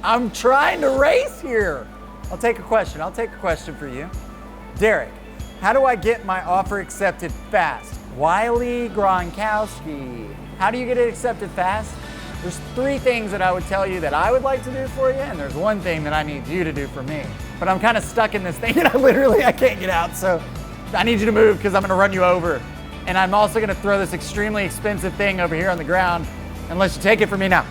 I'm trying to race here. I'll take a question for you. Derek, how do I get my offer accepted fast? Wiley Gronkowski. How do you get it accepted fast? There's 3 things that I would tell you that I would like to do for you, and there's 1 thing that I need you to do for me. But I'm kind of stuck in this thing and I can't get out, so I need you to move because I'm gonna run you over. And I'm also gonna throw this extremely expensive thing over here on the ground unless you take it from me now.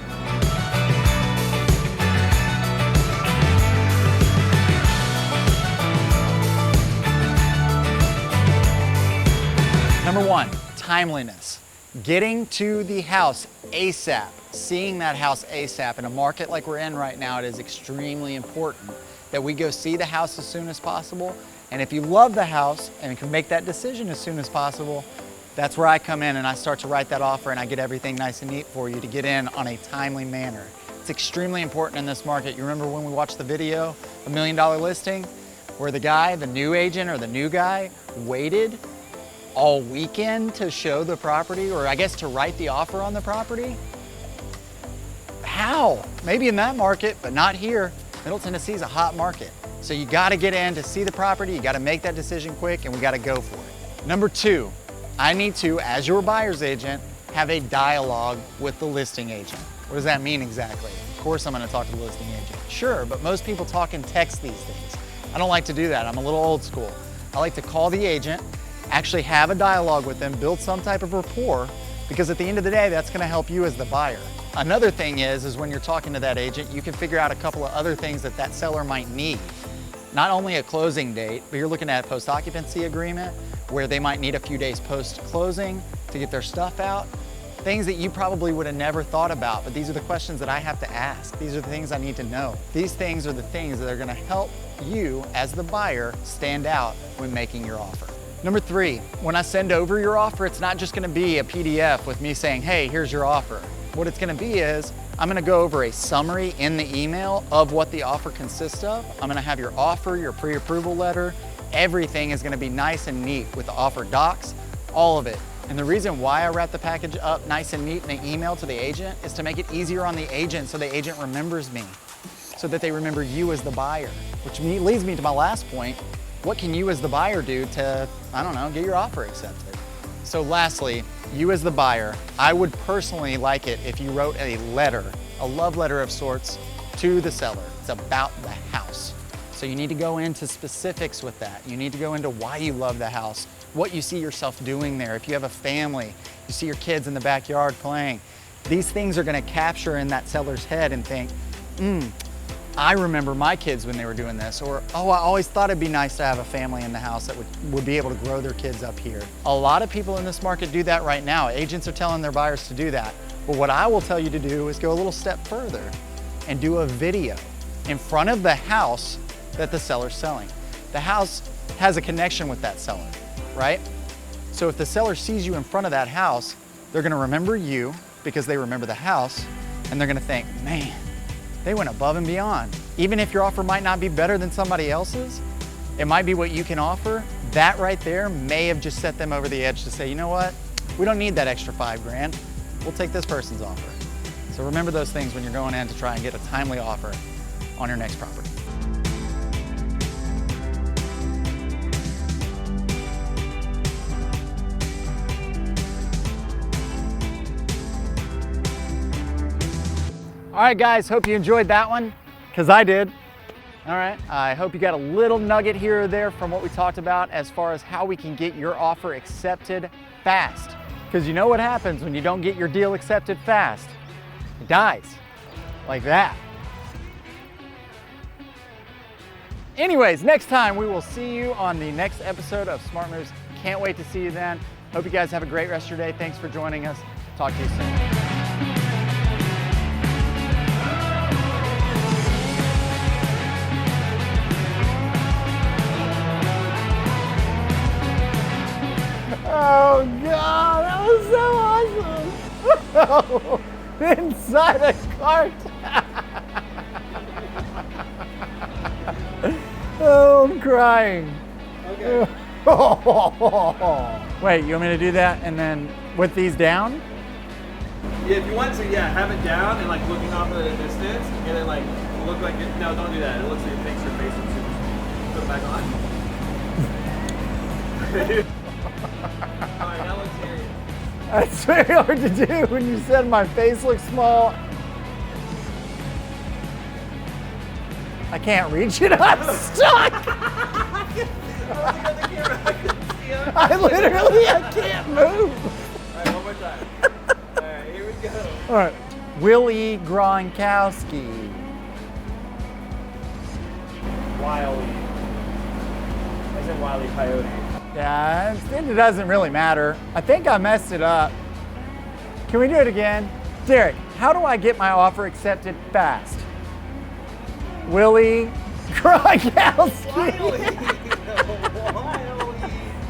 Number 1, timeliness. Getting to the house ASAP. Seeing that house ASAP. In a market like we're in right now, it is extremely important that we go see the house as soon as possible. And if you love the house and can make that decision as soon as possible, that's where I come in and I start to write that offer and I get everything nice and neat for you to get in on a timely manner. It's extremely important in this market. You remember when we watched the video, $1 Million Listing, where the guy, the new agent or the new guy, waited all weekend to show the property, or I guess to write the offer on the property? How? Maybe in that market, but not here. Middle Tennessee is a hot market. So you gotta get in to see the property, you gotta make that decision quick, and we gotta go for it. Number 2, I need to, as your buyer's agent, have a dialogue with the listing agent. What does that mean exactly? Of course I'm gonna talk to the listing agent. Sure, but most people talk and text these things. I don't like to do that, I'm a little old school. I like to call the agent, actually have a dialogue with them, build some type of rapport, because at the end of the day, that's gonna help you as the buyer. Another thing is when you're talking to that agent, you can figure out a couple of other things that that seller might need. Not only a closing date, but you're looking at a post-occupancy agreement where they might need a few days post-closing to get their stuff out. Things that you probably would have never thought about, but these are the questions that I have to ask. These are the things I need to know. These things are the things that are gonna help you as the buyer stand out when making your offer. Number 3, when I send over your offer, it's not just gonna be a PDF with me saying, hey, here's your offer. What it's gonna be is, I'm gonna go over a summary in the email of what the offer consists of. I'm gonna have your offer, your pre-approval letter, everything is gonna be nice and neat with the offer docs, all of it. And the reason why I wrap the package up nice and neat in the email to the agent is to make it easier on the agent so the agent remembers me, so that they remember you as the buyer, which leads me to my last point. What can you as the buyer do to, I don't know, get your offer accepted? So lastly, you as the buyer, I would personally like it if you wrote a letter, a love letter of sorts to the seller. It's about the house. So you need to go into specifics with that. You need to go into why you love the house, what you see yourself doing there. If you have a family, you see your kids in the backyard playing. These things are gonna capture in that seller's head and think, I remember my kids when they were doing this, or, oh, I always thought it'd be nice to have a family in the house that would be able to grow their kids up here. A lot of people in this market do that right now. Agents are telling their buyers to do that. But what I will tell you to do is go a little step further and do a video in front of the house that the seller's selling. The house has a connection with that seller, right? So if the seller sees you in front of that house, they're gonna remember you because they remember the house, and they're gonna think, man, they went above and beyond. Even if your offer might not be better than somebody else's, it might be what you can offer. That right there may have just set them over the edge to say, you know what? We don't need that extra $5,000. We'll take this person's offer. So remember those things when you're going in to try and get a timely offer on your next property. All right, guys, hope you enjoyed that one, because I did. All right, I hope you got a little nugget here or there from what we talked about as far as how we can get your offer accepted fast. Because you know what happens when you don't get your deal accepted fast? It dies, like that. Anyways, next time we will see you on the next episode of Smart Moves. Can't wait to see you then. Hope you guys have a great rest of your day. Thanks for joining us. Talk to you soon. Oh God, that was so awesome! Inside a cart! Oh, I'm crying. Okay. Wait, you want me to do that and then with these down? Yeah, if you want to, yeah, have it down and like looking off at a distance, and then like look like it. No, don't do that. It looks like it makes your face look super small. Put it back on. Alright, that looks serious. That's very hard to do when you said my face looks small. I can't reach it. I'm stuck. I literally, I can't move. Alright, one more time. Alright, here we go. All right, Willie Gronkowski. Wiley. As in Wiley Coyote. Yeah, it doesn't really matter. I think I messed it up. Can we do it again? Derek, how do I get my offer accepted fast? Willie Gronkowski. Wiley.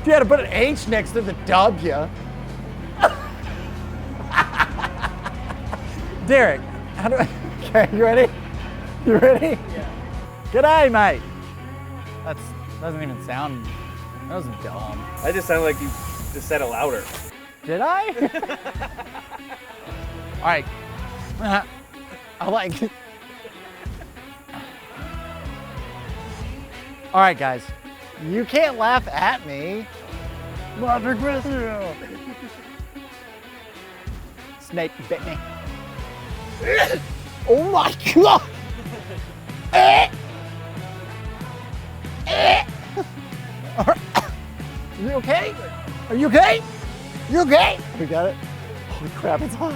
You had to put an H next to the W. Derek, how do I? Okay, you ready? You ready? Yeah. G'day, mate. That doesn't even sound. That was dumb. I just sounded like you just said it louder. Did I? All right. I like. All right, guys. You can't laugh at me. Laughing with you. Snake bit me. Oh my God. Are you okay? Are you okay? You okay? We got it. Holy crap, it's hot.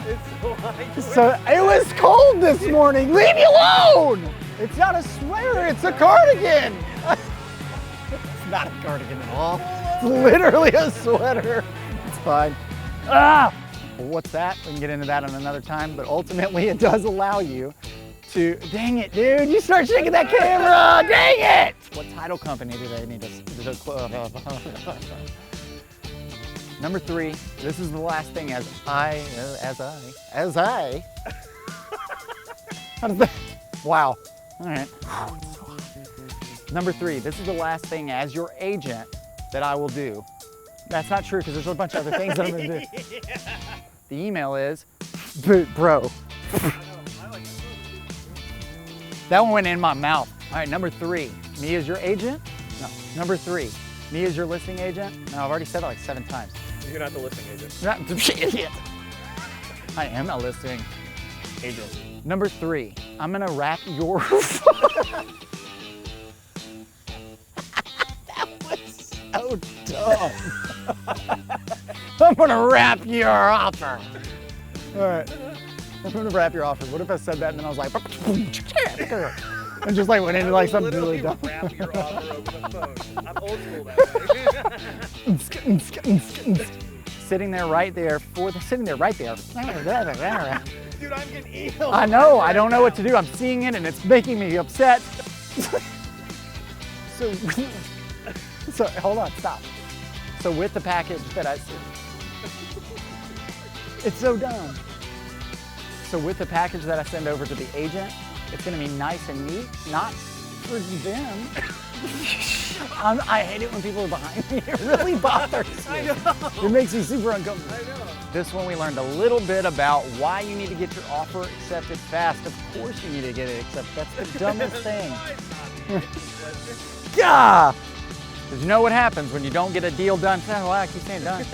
So it was cold this morning. Leave me alone! It's not a sweater, it's a cardigan. It's not a cardigan at all. It's literally a sweater. It's fine. Ah! Well, what's that? We can get into that on another time, but ultimately it does allow you to, dang it, dude, you start shaking that camera, dang it! What title company do they need to Number 3, this is the last thing as I, how does that, wow, all right. Number 3, this is the last thing as your agent that I will do. That's not true because there's a bunch of other things that I'm gonna do. The email is, bro. That one went in my mouth. All right, number 3, me as your agent? No, number 3, me as your listing agent? No, I've already said it like 7 times. You're not the listing agent. Idiot. I am a listing agent. Number 3, I'm gonna wrap your, that was so dumb. I'm gonna wrap your offer. All right. I'm gonna wrap your offer. What if I said that and then I was like, and just like went into like something really dumb. Wrap your offer over the phone. I'm old school that way. Sitting there right there sitting there right there. Dude, I'm getting emailed. I know, I don't know what to do. I'm seeing it and it's making me upset. So hold on, stop. So with the package that I sent, it's so dumb. So with the package that I send over to the agent, it's gonna be nice and neat, not for them. I hate it when people are behind me. It really bothers me. I know. It makes me super uncomfortable. I know. This one we learned a little bit about why you need to get your offer accepted fast. Of course you need to get it accepted. That's the dumbest thing. Gah! Because you know what happens when you don't get a deal done. Oh, I keep saying done.